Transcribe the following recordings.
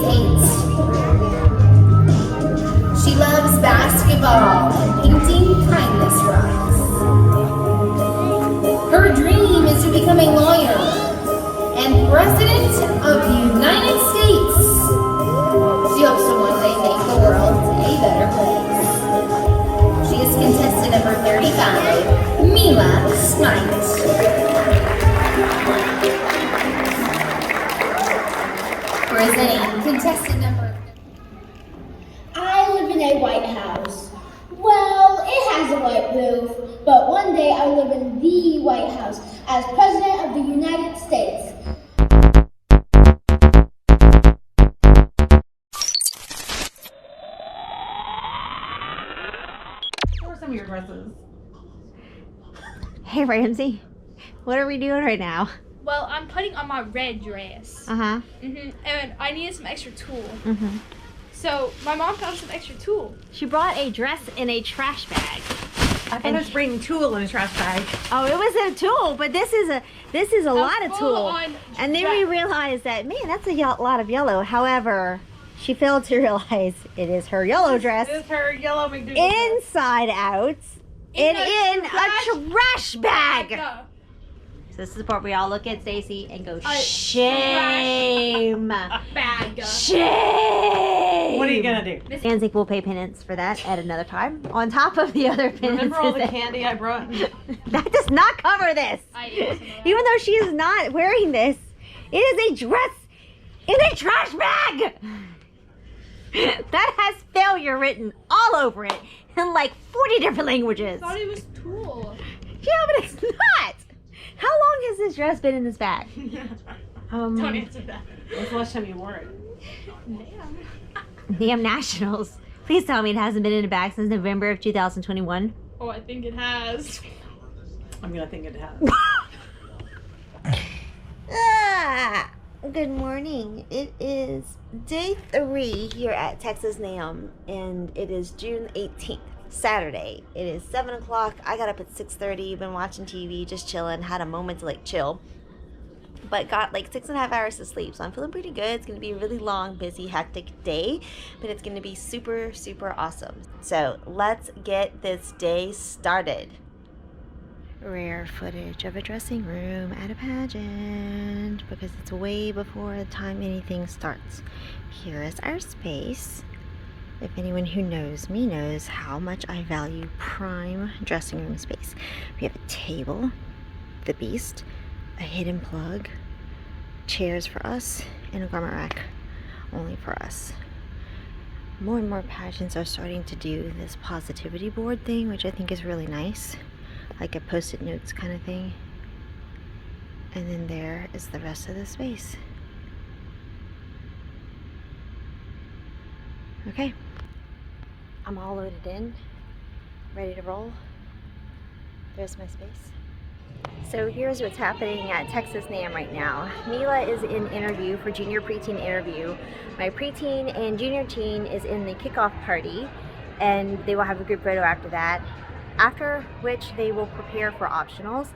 States. She loves basketball and painting kindness rocks. Her dream is to become a lawyer and President of the United States. She hopes to one day make the world a better place. She is contestant number 35, Mila Smite. Presenting contestant number... I live in a White House. Well, it has a white roof, but one day I live in the White House as President of the United States. What are some of your dresses? Hey Ramsey, what are we doing right now? Well, I'm putting on my red dress. Uh-huh. And I needed some extra tulle. Mm-hmm. So my mom found some extra tulle. She brought a dress in a trash bag. I thought I was bringing tulle in a trash bag. Oh, it was a tulle, but this is a lot of tulle. And then we realized that, man, that's a lot of yellow. However, she failed to realize it is her yellow dress. It is her yellow McDougal Inside out and in a trash bag. So this is the part where we all look at Stacy and go, shame. Bag. Shame. What are you gonna do? Anzik will pay penance for that at another time. On top of the other penances. Remember all the candy I brought? That does not cover this. Even though she is not wearing this, it is a dress in a trash bag. That has failure written all over it in like 40 different languages. I thought it was tulle. Yeah, but it's not. How long has this dress been in this bag? Don't answer that. When's the last time you wore it? Damn nationals. Please tell me it hasn't been in a bag since November of 2021. Oh, I think it has. I'm gonna think it has. Good morning. It is day 3 here at Texas NAM, and it is June 18th, Saturday. It is 7 o'clock. I got up at 6:30, been watching TV, just chilling, had a moment to like chill, but got like 6.5 hours of sleep, so I'm feeling pretty good. It's going to be a really long, busy, hectic day, but it's going to be super, super awesome. So let's get this day started. Rare footage of a dressing room at a pageant because it's way before the time anything starts. Here is our space. If anyone who knows me knows how much I value prime dressing room space. We have a table, the beast, a hidden plug, chairs for us, and a garment rack only for us. More and more pageants are starting to do this positivity board thing, which I think is really nice. Like a post-it notes kind of thing. And then there is the rest of the space. Okay. I'm all loaded in, ready to roll. There's my space. So here's what's happening at Texas NAM right now. Mila is in interview for junior preteen interview. My preteen and junior teen is in the kickoff party, and they will have a group photo after that. After which they will prepare for optionals.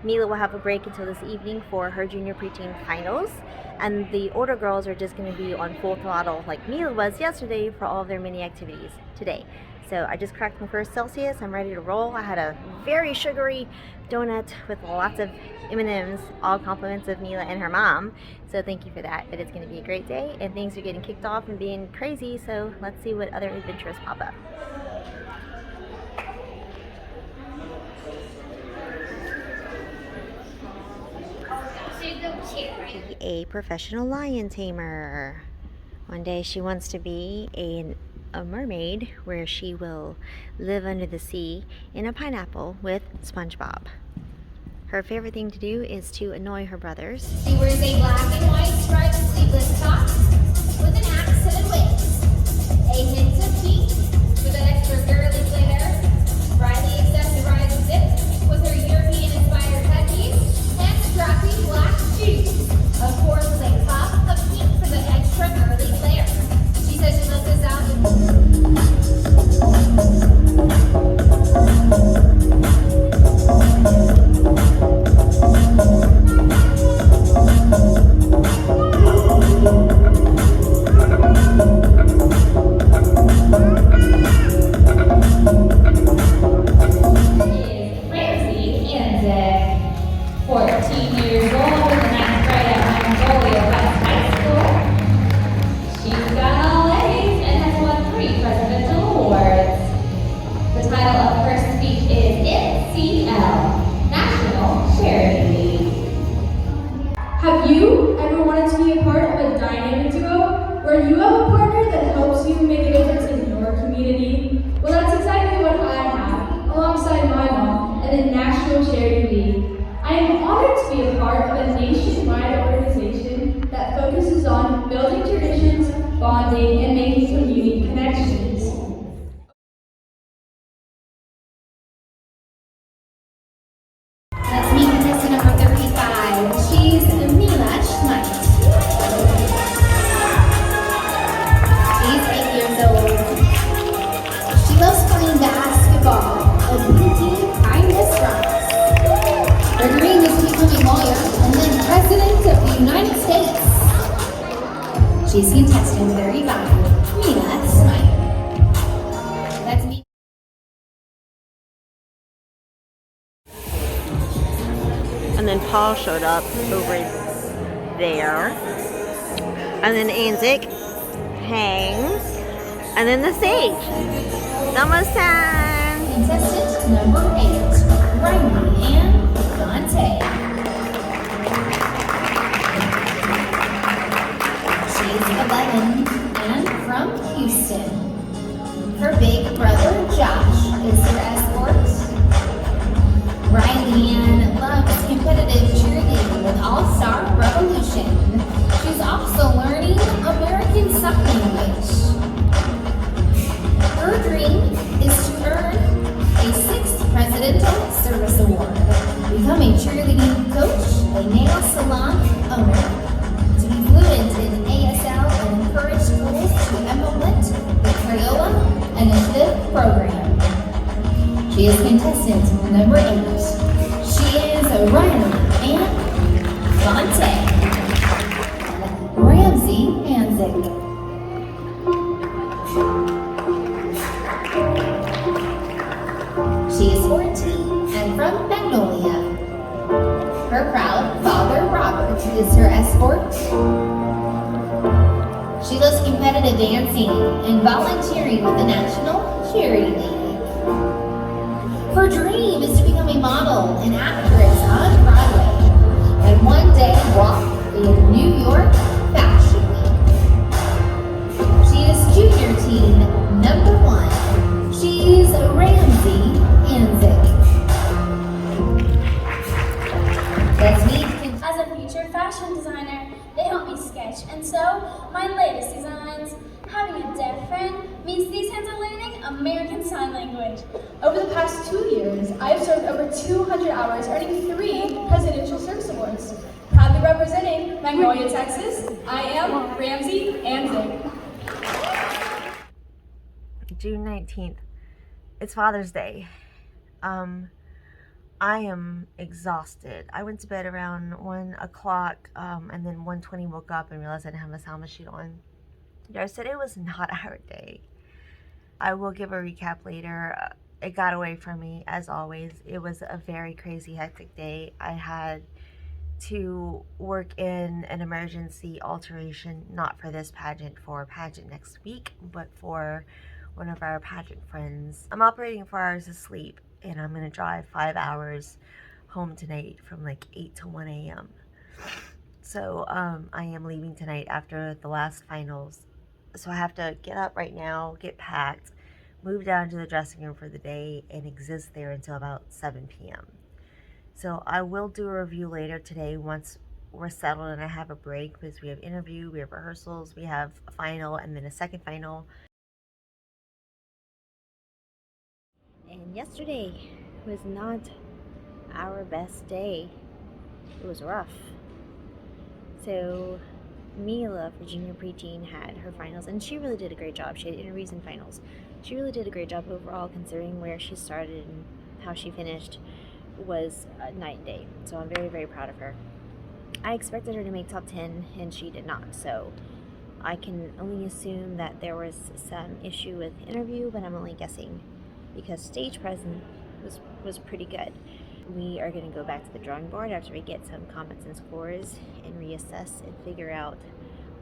Mila will have a break until this evening for her junior preteen finals, and the older girls are just going to be on full throttle like Mila was yesterday for all of their mini activities today. So I just cracked my first Celsius. I'm ready to roll. I had a very sugary donut with lots of M&Ms, all compliments of Mila and her mom. So thank you for that. But it's going to be a great day, and things are getting kicked off and being crazy. So let's see what other adventures pop up. A professional lion tamer. One day she wants to be a mermaid where she will live under the sea in a pineapple with SpongeBob. Her favorite thing to do is to annoy her brothers. She wears a black and white striped sleeveless top with an accent wings, a hint of pink with an extra girly glitter, brightly accessorized zip with her European-inspired headpiece, and strappy black shoes. Of course, with a pop of pink for the extra girly flair. She says she left this out in... you have a partner that helps you make a difference in your community? Well, that's exactly what I have, alongside my mom, and the National Charity League. I am honored to be a part of a nationwide organization that focuses on building traditions, bonding, and making community connections. Let's meet contestant number 35. She's Mila Schmidt. She's 8 years old. She loves playing basketball. A beauty, kindness rocks. Her dream is to become a lawyer and then president of the United States. She's contestant 35. Mila Schmidt. Let's meet. And then Paul showed up over there. And then Anzik hangs. And then the stage. It's almost time. Contestant number 8, Riley Ann Dante. She's 11 and from Houston. Her big brother Josh is her escort. Riley Ann loves competitive cheerleading with All-Star Revolution. She's also learning American Sign Language. Her dream is to earn a 6th Presidential Service Award, become a cheerleading coach, a nail salon owner, to be fluent in ASL and encourage schools to implement the Crayola Initiative program. She is contestant number 8. She is Riley Ann Fonte. Ramsey Anzik. She is 14 and from Magnolia. Her proud father, Robert, is her escort. She loves competitive dancing and volunteering with the National Charity League. Her dream is to become a model and actress on Broadway and one day walk in New York Fashion Week. She is junior teen number 1. She's Ramsey Anzik. Let's meet. As a future fashion designer, they help me sketch, and so my latest designs. Having a deaf friend means these hands are learning American Sign Language. Over the past 2 years, I have served over 200 hours, earning 3 Presidential Service Awards. Proudly representing Magnolia, Texas, I am Ramsey Anzik. June 19th. It's Father's Day. I am exhausted. I went to bed around 1 o'clock and then 1:20 woke up and realized I didn't have my sound machine on. Yesterday was not our day. I will give a recap later. It got away from me as always. It was a very crazy, hectic day. I had to work in an emergency alteration, not for this pageant, for a pageant next week, but for one of our pageant friends. I'm operating 4 hours of sleep and I'm gonna drive 5 hours home tonight from like 8 to 1 a.m. So I am leaving tonight after the last finals. So I have to get up right now, get packed, move down to the dressing room for the day, and exist there until about 7 p.m. So I will do a review later today once we're settled and I have a break, because we have interview, we have rehearsals, we have a final, and then a second final. And yesterday was not our best day. It was rough. So Mila for junior preteen had her finals, and she really did a great job. She had interviews and finals. She really did a great job overall, considering where she started and how she finished was night and day. So I'm very, very proud of her. I expected her to make top 10 and she did not, so I can only assume that there was some issue with the interview, but I'm only guessing because stage presence was pretty good. We are going to go back to the drawing board after we get some comments and scores and reassess and figure out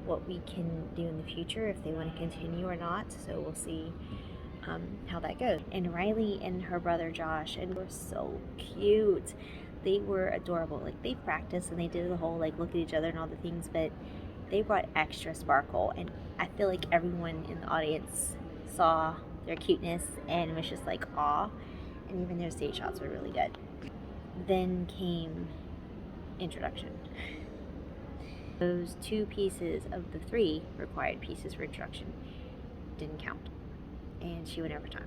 what we can do in the future, if they want to continue or not. So we'll see how that goes. And Riley and her brother Josh, and were so cute. They were adorable. Like, they practiced and they did the whole like look at each other and all the things, but they brought extra sparkle, and I feel like everyone in the audience saw their cuteness and was just like, aw. And even their stage shots were really good. Then came introduction. Those 2 pieces of the 3 required pieces for introduction didn't count, and she went overtime.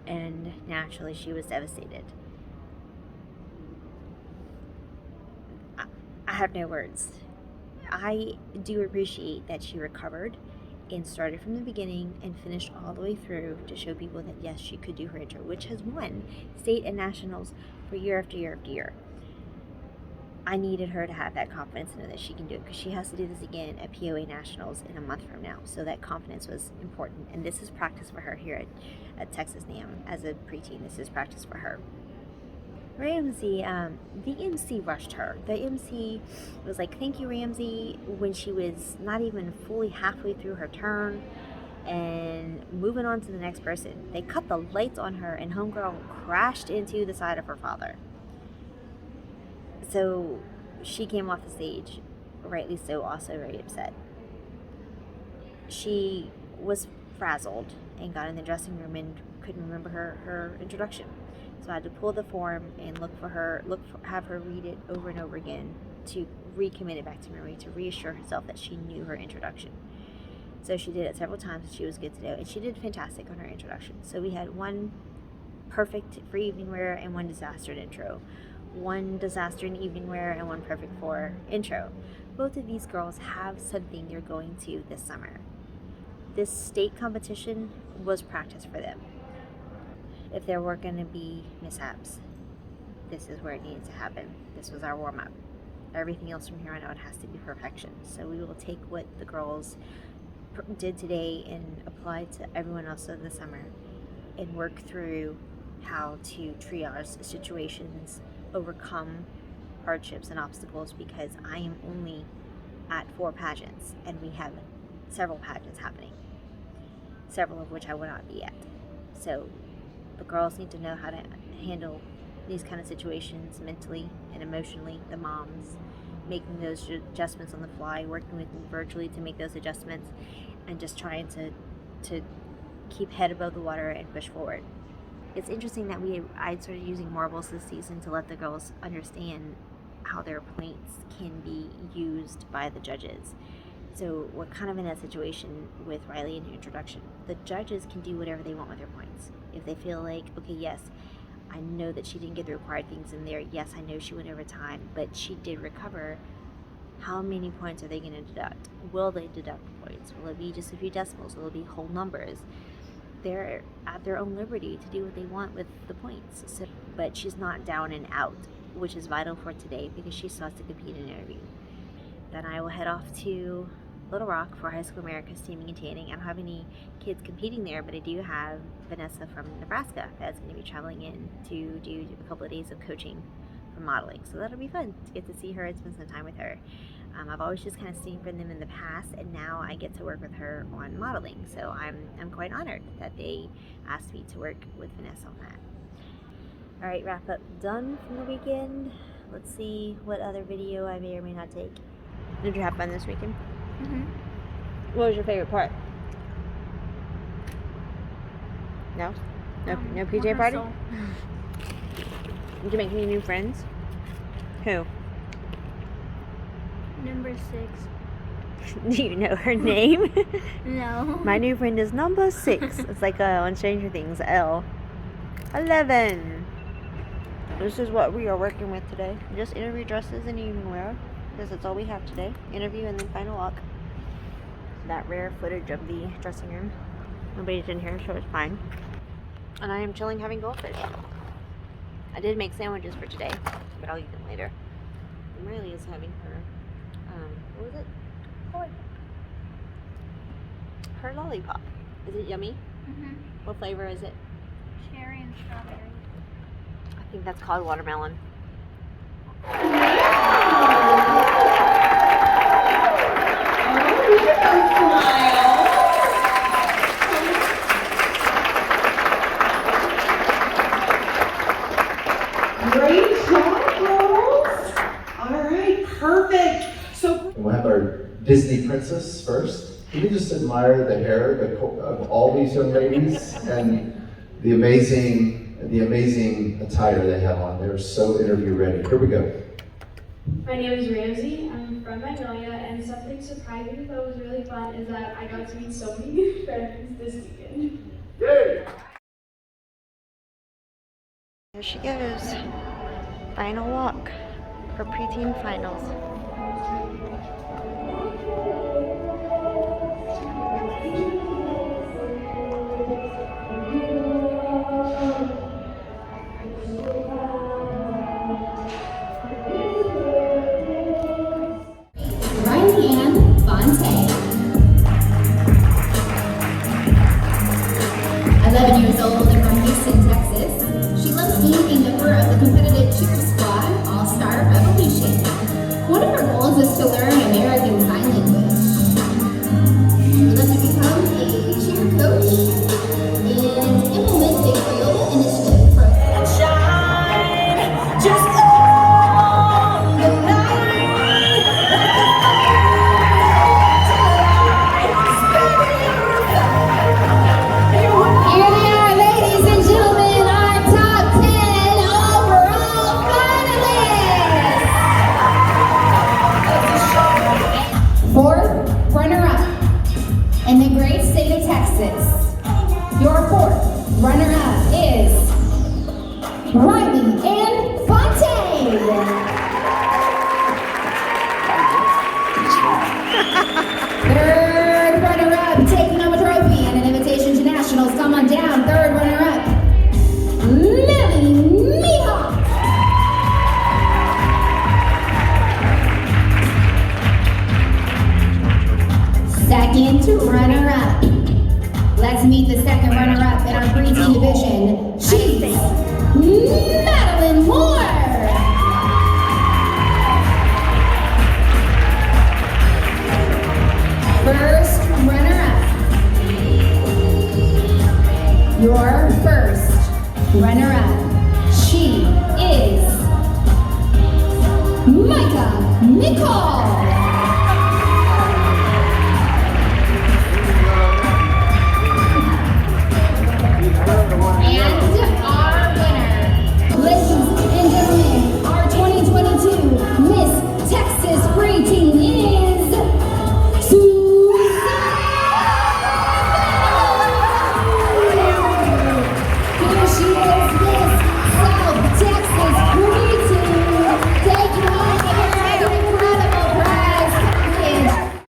And naturally, she was devastated. I have no words. I do appreciate that she recovered and started from the beginning and finished all the way through to show people that yes, she could do her intro, which has won state and nationals for year after year after year. I needed her to have that confidence and know that she can do it, because she has to do this again at POA Nationals in a month from now. So that confidence was important, and this is practice for her here at Texas NAM as a preteen. This is practice for her. Ramsey, the MC rushed her. The MC was like, thank you, Ramsey, when she was not even fully halfway through her turn and moving on to the next person. They cut the lights on her, and homegirl crashed into the side of her father. So she came off the stage, rightly so, also very upset. She was frazzled and got in the dressing room and couldn't remember her introduction. So I had to pull the form and have her read it over and over again to recommit it back to memory, to reassure herself that she knew her introduction. So she did it several times, and she was good to go, and she did fantastic on her introduction. So we had 1 perfect for evening wear and 1 disaster intro. 1 disaster in evening wear and 1 perfect for intro. Both of these girls have something they're going to this summer. This state competition was practice for them. If there were going to be mishaps, this is where it needed to happen. This was our warm-up. Everything else from here on out has to be perfection. So we will take what the girls did today and apply to everyone else in the summer and work through how to triage situations, overcome hardships and obstacles, because I am only at 4 pageants and we have several pageants happening, several of which I will not be at. So the girls need to know how to handle these kind of situations mentally and emotionally. The moms making those adjustments on the fly, working with them virtually to make those adjustments, and just trying to keep head above the water and push forward. It's interesting that I started using marbles this season to let the girls understand how their points can be used by the judges. So we're kind of in that situation with Riley in her introduction. The judges can do whatever they want with their points. If they feel like, okay, yes, I know that she didn't get the required things in there. Yes, I know she went over time, but she did recover. How many points are they going to deduct? Will they deduct points? Will it be just a few decimals? Will it be whole numbers? They're at their own liberty to do what they want with the points. So, but she's not down and out, which is vital for today because she still has to compete in an interview. Then I will head off to Little Rock for High School America's Teaming and Tanning. I don't have any kids competing there, but I do have Vanessa from Nebraska that's going to be traveling in to do a couple of days of coaching for modeling. So that'll be fun to get to see her and spend some time with her. I've always just kind of seen from them in the past, and now I get to work with her on modeling. So I'm quite honored that they asked me to work with Vanessa on that. All right, wrap up done from the weekend. Let's see what other video I may or may not take. Did you have fun this weekend? Mm-hmm. What was your favorite part? No PJ party? Did you make any new friends? Who? Number 6. Do you know her name? No. My new friend is number 6. It's like on Stranger Things, L. 11. This is what we are working with today. Just interview dresses and evening wear, because that's all we have today. Interview and then final walk. That rare footage of the dressing room. Nobody's in here, so it's fine. And I am chilling having goldfish. I did make sandwiches for today, but I'll eat them later. And Riley is having her, what was it? Her lollipop. Is it yummy? Mm-hmm. What flavor is it? Cherry and strawberry. I think that's called watermelon. Great job, girls. All right, perfect. So And we'll have our Disney princess first. Can we just admire the hair of all these young ladies and the amazing attire they have on? They're so interview ready. Here we go. My name is Ramsey. I'm from Magnolia, and something surprising but was really fun is that I got to meet so many new friends this weekend. Yay! There she goes. Final walk for preteen finals. Riley Ann Fontaine. 11 years old and from Houston, Texas. She loves being a member of the competitive cheer squad, All-Star Revolution. One of her goals is to learn American Sign Language. She would love to become a cheer coach and implement a Creole initiative program. Here they are, ladies and gentlemen, our top 10 overall finalists. Fourth runner-up in the great state of Texas. Your fourth runner-up is Riley Ann Fontaine. Third runner-up, taking home a trophy and an invitation to nationals. Come on down. Third runner-up, Lily Mihawk. Second runner-up. Let's meet the second runner-up in our preteen division. She's Madeline Moore. First runner-up. Your first runner-up. She is Micah Nicole. And our winner, ladies and gentlemen, our 2022 Miss Texas preteen is Here she is, Miss South Texas preteen, taking home her incredible prize package.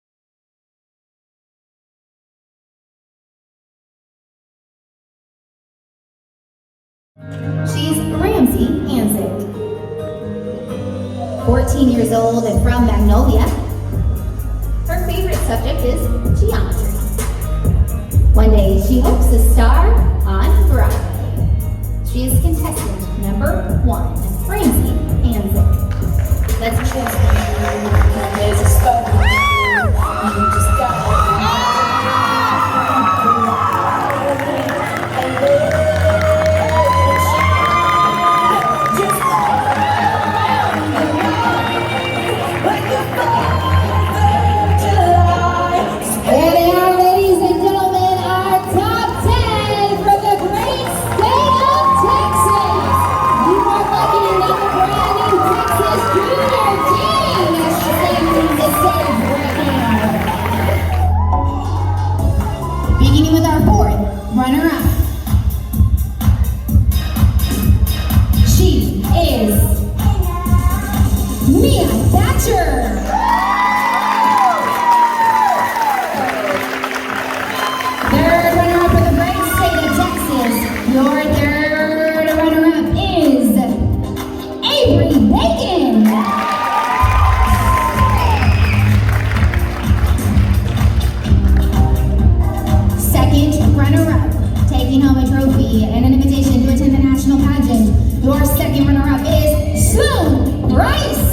She's Ramsey Anzik, 14 years old and from Magnolia. Her favorite subject is geometry. One day she hopes to star on Broadway. She is contestant number 1, Ramsey Anzik. Let's choose her. There's a spot. You just got There they are, ladies and gentlemen, our top 10 from the great state of Texas. You are lucky to meet the brand new Texas junior team that's singing the stage right now. Beginning with our fourth runner-up. She is Mia Thatcher. Third runner-up for the great state of Texas. Your third runner-up is Avery Bacon. Second runner-up, taking home a trophy and an invitation to attend the national pageant. Your second runner-up is Sloan Rice.